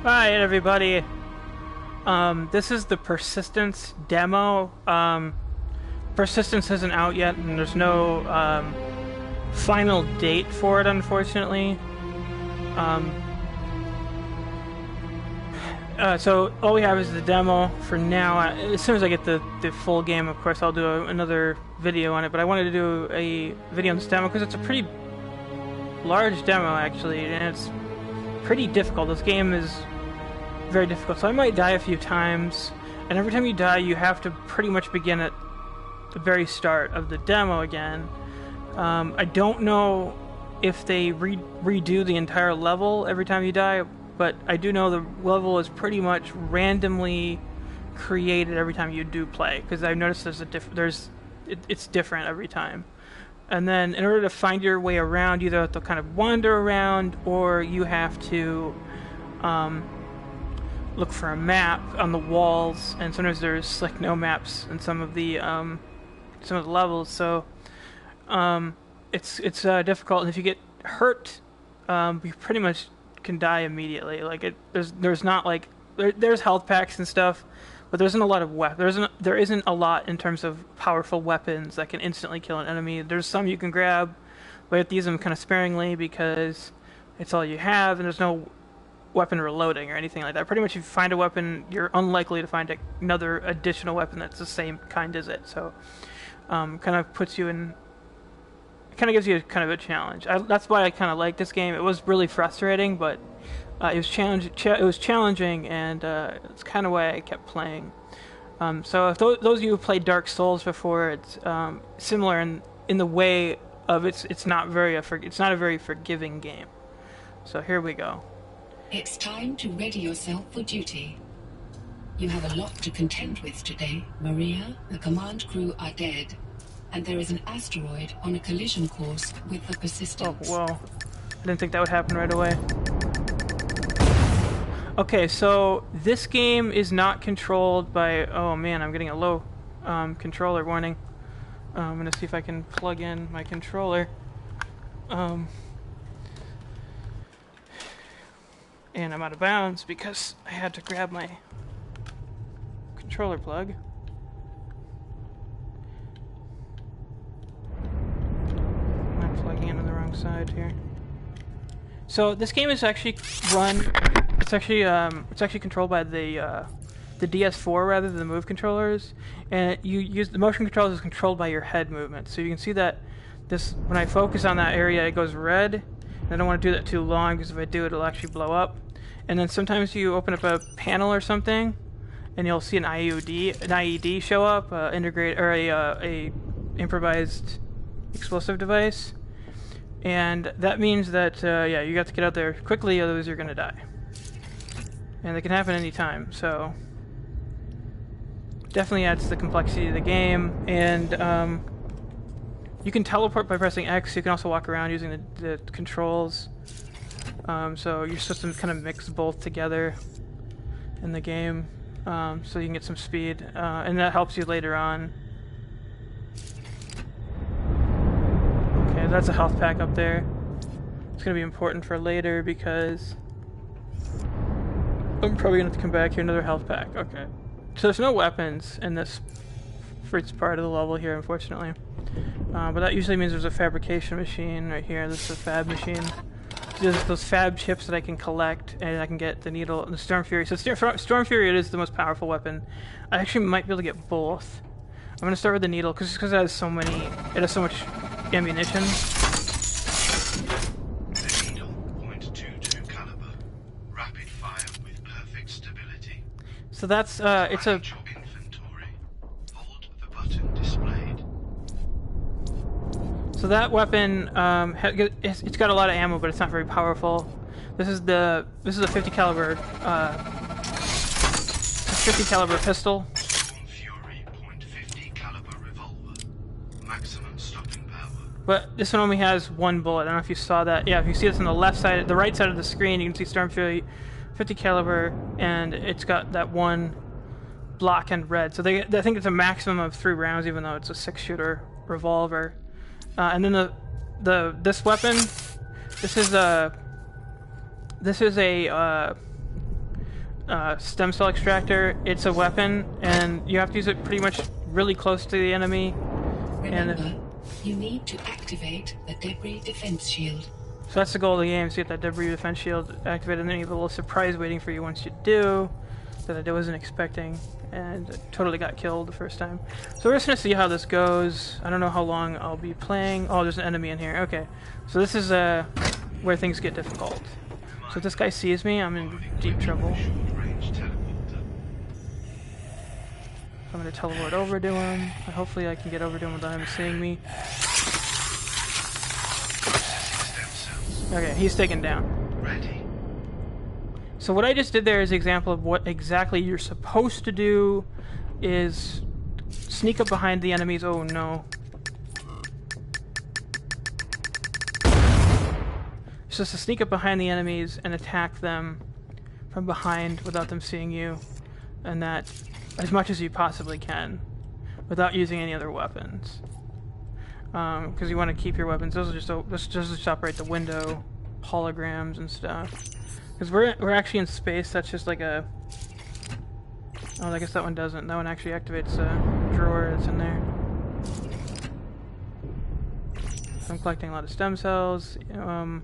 Hi everybody. This is the Persistence demo. Persistence isn't out yet, and there's no final date for it, unfortunately. So all we have is the demo for now. As soon as I get the full game, of course, I'll do another video on it. But I wanted to do a video on this demo because it's a pretty large demo, actually, and it's pretty difficult. This game is very difficult, so I might die a few times, and every time you die you have to pretty much begin at the very start of the demo again. I don't know if they redo the entire level every time you die, but I do know the level is pretty much randomly created every time you do play, because I've noticed it's different every time. And then in order to find your way around, you either have to kind of wander around, or you have to look for a map on the walls, and sometimes there's like no maps in some of the levels, so it's difficult. And if you get hurt, you pretty much can die immediately. Like there's not like there's health packs and stuff, but there isn't a lot of there isn't a lot in terms of powerful weapons that can instantly kill an enemy. There's some you can grab, but you have to use them kind of sparingly because it's all you have, and there's no weapon reloading or anything like that. Pretty much if you find a weapon, you're unlikely to find another additional weapon that's the same kind as it. So kind of puts you in, kind of gives you kind of a challenge. That's why I kind of like this game. It was really frustrating, but it was challenging, and it's kind of why I kept playing. So if those of you who played Dark Souls before, it's similar in the way of it's not a very forgiving game. So here we go. It's time to ready yourself for duty. You have a lot to contend with today. Maria, the command crew are dead, and there is an asteroid on a collision course with the Persistence. Oh, whoa. I didn't think that would happen right away. Okay, so this game is not controlled by... Oh man, I'm getting a low controller warning. I'm going to see if I can plug in my controller. And I'm out of bounds because I had to grab my controller plug. I'm plugging in on the wrong side here. So this game is actually it's actually controlled by the DS4 rather than the Move controllers, and you use the motion controls is controlled by your head movement. So you can see that when I focus on that area, it goes red. And I don't want to do that too long because if I do, it'll actually blow up. And then sometimes you open up a panel or something, and you'll see an IED show up, a improvised explosive device, and that means that yeah, you got to get out there quickly, otherwise you're gonna die. And it can happen anytime, so definitely adds to the complexity of the game. And you can teleport by pressing X. You can also walk around using the controls. So your system kind of mix both together in the game, so you can get some speed, and that helps you later on. Okay, that's a health pack up there. It's going to be important for later because I'm probably going to have to come back here. Another health pack. Okay. So there's no weapons in this first part of the level here, unfortunately. But that usually means there's a fabrication machine right here. This is a fab machine. There's those fab chips that I can collect, and I can get the needle and the Storm Fury. So Storm Fury, it is the most powerful weapon. I actually might be able to get both. I'm going to start with the needle because it has so much ammunition. The needle, .22 caliber, rapid fire with perfect stability. So that's it's a. Inventory. Hold the button displayed. So that weapon, it's got a lot of ammo, but it's not very powerful. This is a 50 caliber pistol. Storm Fury .50 caliber revolver. Maximum stopping power. But this one only has one bullet. I don't know if you saw that. Yeah, if you see this on the right side of the screen, you can see Storm Fury 50 caliber, and it's got that one block and red. So I think it's a maximum of 3 rounds, even though it's a 6-shooter revolver. And then this weapon, this is a stem cell extractor. It's a weapon, and you have to use it pretty much really close to the enemy. Remember, you need to activate the debris defense shield. So that's the goal of the game, is to get that debris defense shield activated, and then you have a little surprise waiting for you once you do, that I wasn't expecting, and totally got killed the first time. So we're just going to see how this goes. I don't know how long I'll be playing. Oh, there's an enemy in here. Okay, so this is where things get difficult. So if this guy sees me, I'm in deep trouble. I'm going to teleport over to him. Hopefully I can get over to him without him seeing me. Okay, he's taken down. Ready. So what I just did there is an example of what exactly you're supposed to do is sneak up behind the enemies. Oh no. It's just to sneak up behind the enemies and attack them from behind without them seeing you. And that as much as you possibly can without using any other weapons. Because you want to keep your weapons. Those will just operate the window, holograms and stuff. Because we're actually in space. That's just like a. Oh, I guess that one doesn't. That one actually activates a drawer that's in there. So I'm collecting a lot of stem cells. I'm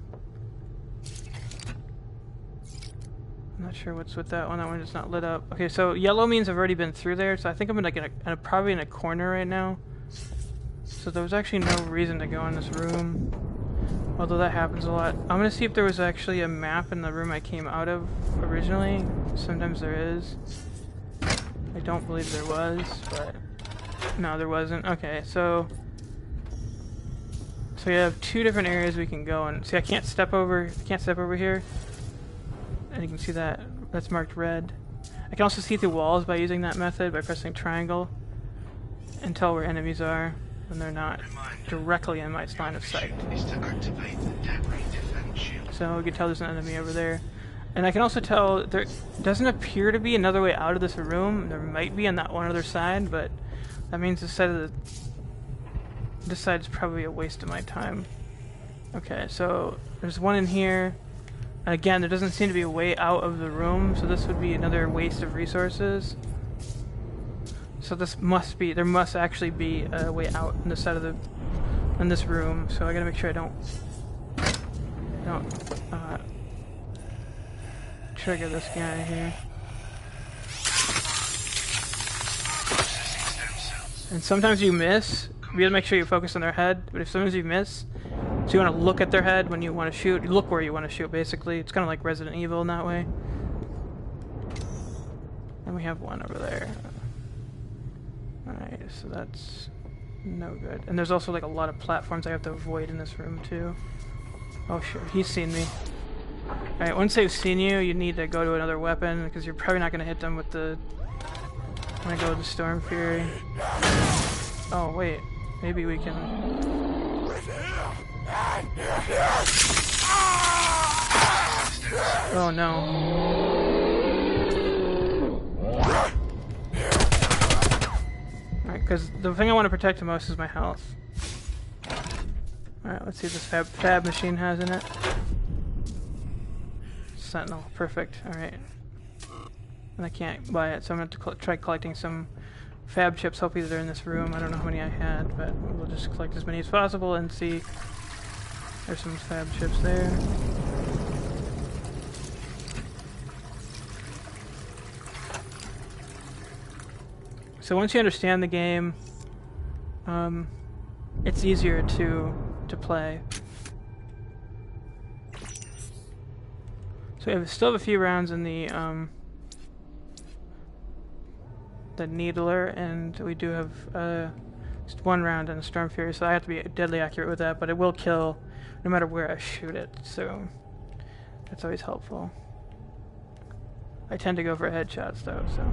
not sure what's with that one. That one is not lit up. Okay, so yellow means I've already been through there. So I think I'm probably in a corner right now. So there was actually no reason to go in this room, although that happens a lot. I'm gonna see if there was actually a map in the room I came out of originally. Sometimes there is. I don't believe there was, but no, there wasn't. Okay, so you have two different areas we can go, and see, I can't step over here, and you can see that that's marked red. I can also see through walls by using that method by pressing triangle and tell where enemies are when they're not directly in my line of sight. So we can tell there's an enemy over there. And I can also tell there doesn't appear to be another way out of this room. There might be on that one other side, but that means this side is probably a waste of my time. Okay, so there's one in here. And again, there doesn't seem to be a way out of the room, so this would be another waste of resources. So there must actually be a way out in the side of in this room. So I gotta make sure I don't trigger this guy here. And sometimes you miss. You gotta make sure you focus on their head. But if sometimes you miss, so you want to look at their head when you want to shoot. You look where you want to shoot. Basically, it's kind of like Resident Evil in that way. And we have one over there. Alright, so that's no good. And there's also like a lot of platforms I have to avoid in this room too. Oh sure, he's seen me. Alright, once they've seen you, you need to go to another weapon because you're probably not going to hit them with the... I'm going to go to Storm Fury. Oh wait, maybe we can... Oh no. Because the thing I want to protect the most is my health. Alright, let's see what this fab machine has in it. Sentinel, perfect. Alright. And I can't buy it, so I'm going to have to try collecting some fab chips. Hopefully they're in this room. I don't know how many I had, but we'll just collect as many as possible and see. There's some fab chips there. So once you understand the game, it's easier to play. So we still have a few rounds in the Needler, and we do have just one round in the Storm Fury, so I have to be deadly accurate with that, but it will kill no matter where I shoot it, so that's always helpful. I tend to go for headshots though, so...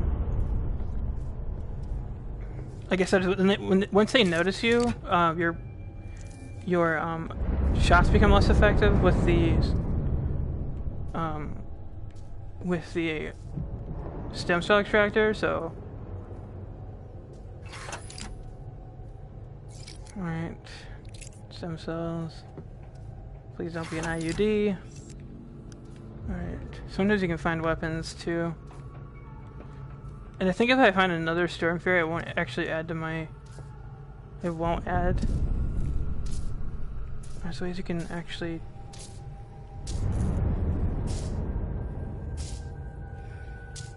Like I said, once they notice you, your shots become less effective with the stem cell extractor. So, all right, stem cells. Please don't be an IUD. All right. Sometimes you can find weapons too. And I think if I find another storm fairy, it won't actually add to my... It won't add. There's ways you can actually...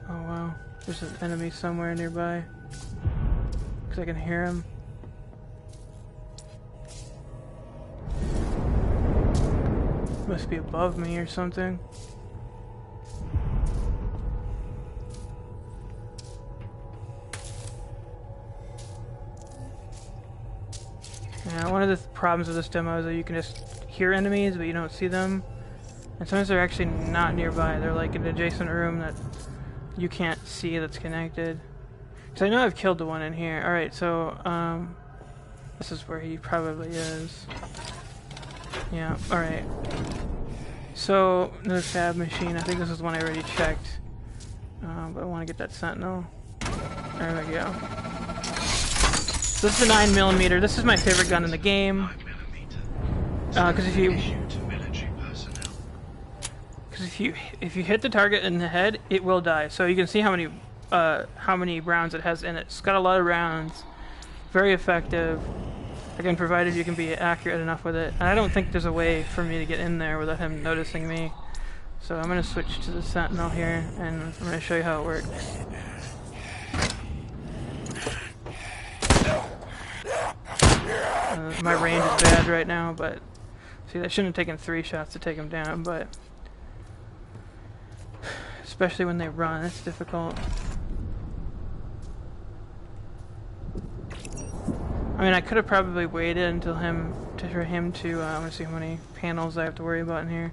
Oh wow, there's an enemy somewhere nearby. Because I can hear him. Must be above me or something. Yeah, one of the problems with this demo is that you can just hear enemies, but you don't see them. And sometimes they're actually not nearby. They're like in an adjacent room that you can't see that's connected. So I know I've killed the one in here. Alright, so, this is where he probably is. Yeah, alright. So, another fab machine. I think this is the one I already checked. But I want to get that sentinel. There we go. So this is the 9mm. This is my favorite gun in the game. Because if you hit the target in the head, it will die. So you can see how many rounds it has in it. It's got a lot of rounds. Very effective. Again, provided you can be accurate enough with it. And I don't think there's a way for me to get in there without him noticing me. So I'm going to switch to the sentinel here, and I'm going to show you how it works. My range is bad right now, but see, I shouldn't have taken 3 shots to take him down, but especially when they run, it's difficult. I mean, I could have probably waited until for him to. Let me see how many panels I have to worry about in here.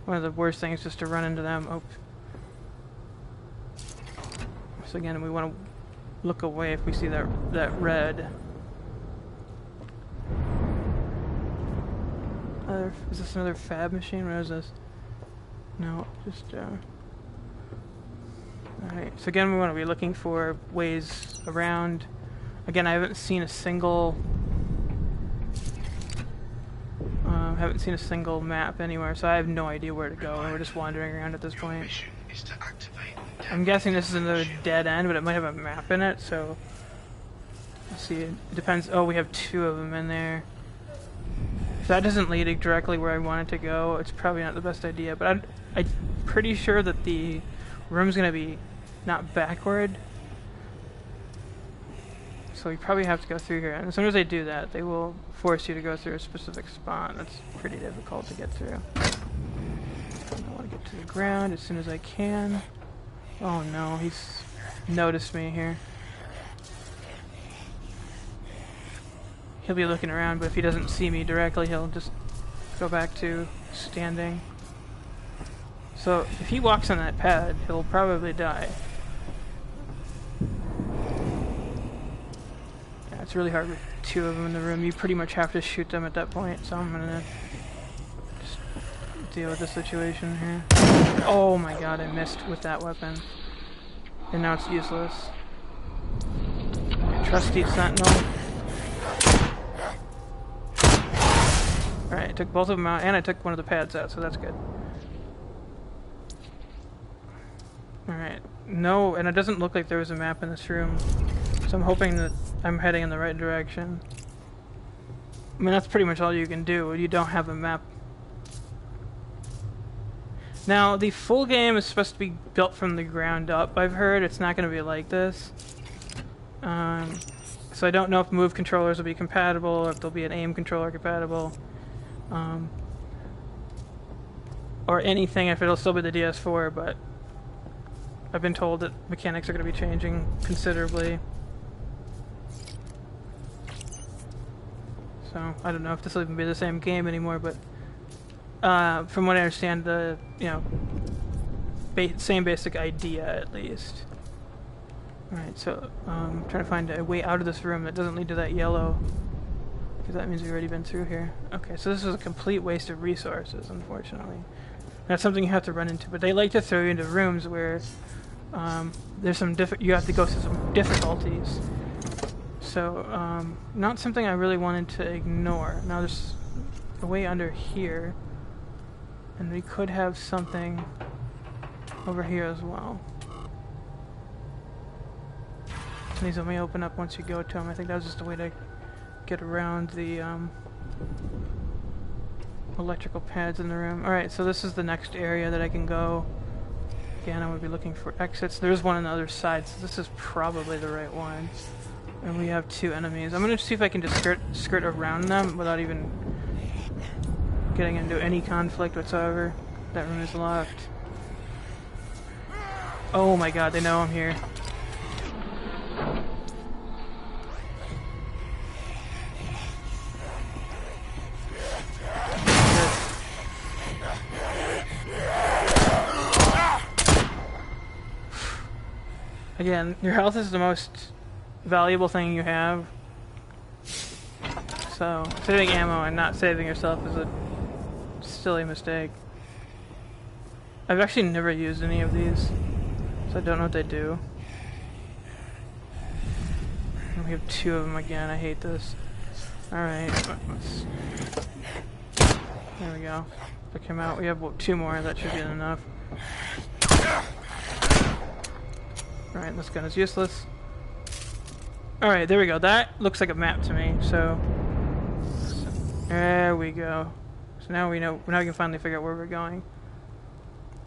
One of the worst things is just to run into them. Oh. So again, we want to look away if we see that red. Is this another fab machine? What is this? No, just Alright, so again we want to be looking for ways around. Again, I haven't seen a single map anywhere, so I have no idea where to go, and we're just wandering around at this point. I'm guessing this is another dead end, but it might have a map in it, so let's see. It depends. Oh, we have 2 of them in there. If that doesn't lead directly where I want it to go, it's probably not the best idea, but I'm pretty sure that the room's going to be not backward. So you probably have to go through here. And as soon as they do that, they will force you to go through a specific spot. That's pretty difficult to get through. I want to get to the ground as soon as I can. Oh no, he's noticed me here. He'll be looking around, but if he doesn't see me directly, he'll just go back to standing. So if he walks on that pad, he'll probably die. Yeah, it's really hard with 2 of them in the room. You pretty much have to shoot them at that point, so I'm gonna just deal with the situation here. Oh my god, I missed with that weapon. And now it's useless. Trusty sentinel. Alright, I took both of them out, and I took one of the pads out, so that's good. Alright, no, and it doesn't look like there was a map in this room, so I'm hoping that I'm heading in the right direction. I mean, that's pretty much all you can do. You don't have a map. Now, the full game is supposed to be built from the ground up, I've heard. It's not going to be like this. So I don't know if move controllers will be compatible, or if there'll be an aim controller compatible. Or anything, if it'll still be the DS4, but I've been told that mechanics are going to be changing considerably. So I don't know if this will even be the same game anymore, but from what I understand, the same basic idea at least. Alright, so I'm trying to find a way out of this room that doesn't lead to that yellow, because that means we've already been through here. Okay, so this is a complete waste of resources, unfortunately. That's something you have to run into, but they like to throw you into rooms where there's some you have to go through some difficulties. So not something I really wanted to ignore. Now there's a way under here, and we could have something over here as well. These only open up once you go to them. I think that was just a way to get around the electrical pads in the room. Alright, so this is the next area that I can go. Again, I would be looking for exits. There's one on the other side, so this is probably the right one. And we have 2 enemies. I'm gonna see if I can just skirt around them without even getting into any conflict whatsoever. That room is locked. Oh my god, they know I'm here. Again, your health is the most valuable thing you have. So, saving ammo and not saving yourself is a silly mistake. I've actually never used any of these, so I don't know what they do. And we have 2 of them again. I hate this. Alright, there we go. Took him out. We have 2 more. That should be enough. Alright, this gun is useless. Alright, there we go. That looks like a map to me, so there we go. So now we know, now we can finally figure out where we're going.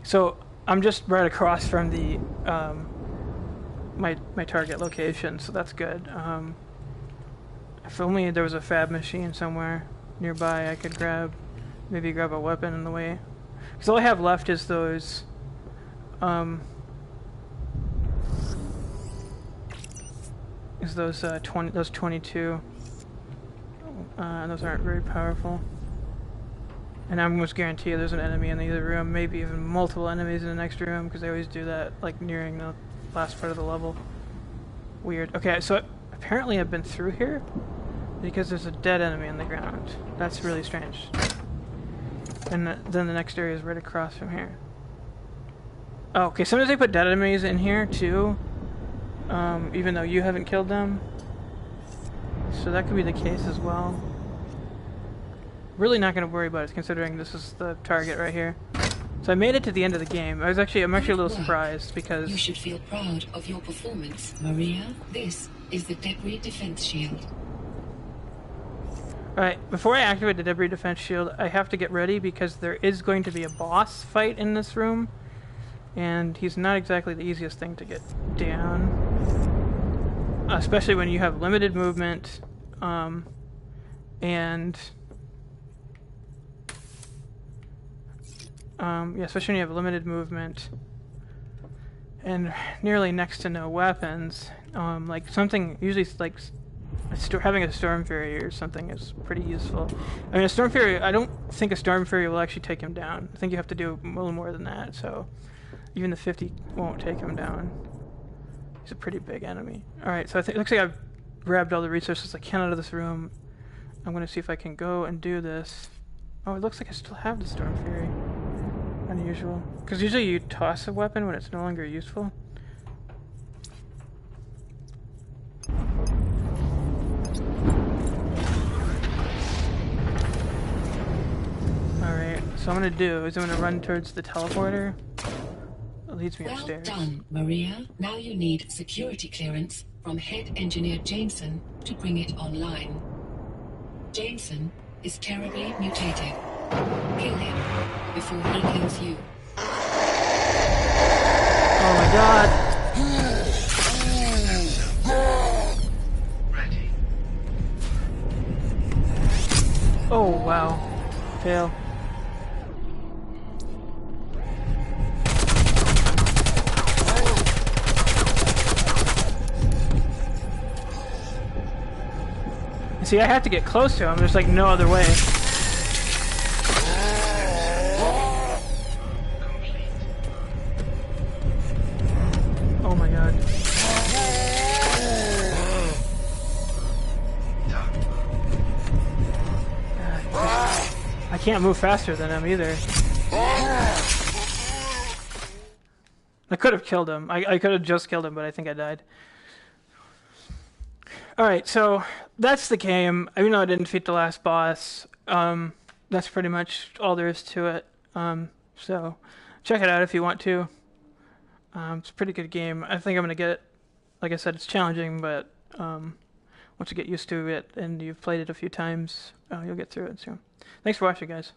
So I'm just right across from the my target location, so that's good. If only there was a fab machine somewhere nearby I could maybe grab a weapon in the way. Because all I have left is those those 22. Those aren't very powerful. And I'm almost guaranteed there's an enemy in the other room, maybe even multiple enemies in the next room, because they always do that, like nearing the last part of the level. Weird. Okay, so apparently I've been through here because there's a dead enemy on the ground. That's really strange. And then the next area is right across from here. Oh, okay, sometimes they put dead enemies in here too, even though you haven't killed them. So that could be the case as well. Really not going to worry about it, considering this is the target right here. So I made it to the end of the game. I'm actually a little surprised because you should feel proud of your performance, Maria. This is the debris defense shield. Alright, before I activate the debris defense shield, I have to get ready because there is going to be a boss fight in this room, and he's not exactly the easiest thing to get down, especially when you have limited movement, yeah, especially when you have limited movement and nearly next to no weapons. Like something, usually like having a Storm Fury or something is pretty useful. I mean, a Storm Fury, I don't think a Storm Fury will actually take him down. I think you have to do a little more than that, so even the 50 won't take him down. He's a pretty big enemy. Alright, so I think it looks like I've grabbed all the resources I can out of this room. I'm going to see if I can go and do this. Oh, it looks like I still have the Storm Fury. Unusual. Because usually you toss a weapon when it's no longer useful. Alright, so what I'm going to do is I'm going to run towards the teleporter. It leads me upstairs. Well done, Maria. Now you need security clearance from Head Engineer Jameson to bring it online. Jameson is terribly mutated. Kill him before he kills you. Oh my god! Ready. Oh wow. Fail. See, I have to get close to him. There's like no other way. Oh my god. I can't move faster than him either. I could have killed him. I could have just killed him, but I think I died. Alright, so that's the game. Even though I didn't defeat the last boss, that's pretty much all there is to it. So check it out if you want to. It's a pretty good game. I think I'm going to get like I said, it's challenging, but once you get used to it and you've played it a few times, you'll get through it. So, thanks for watching, guys.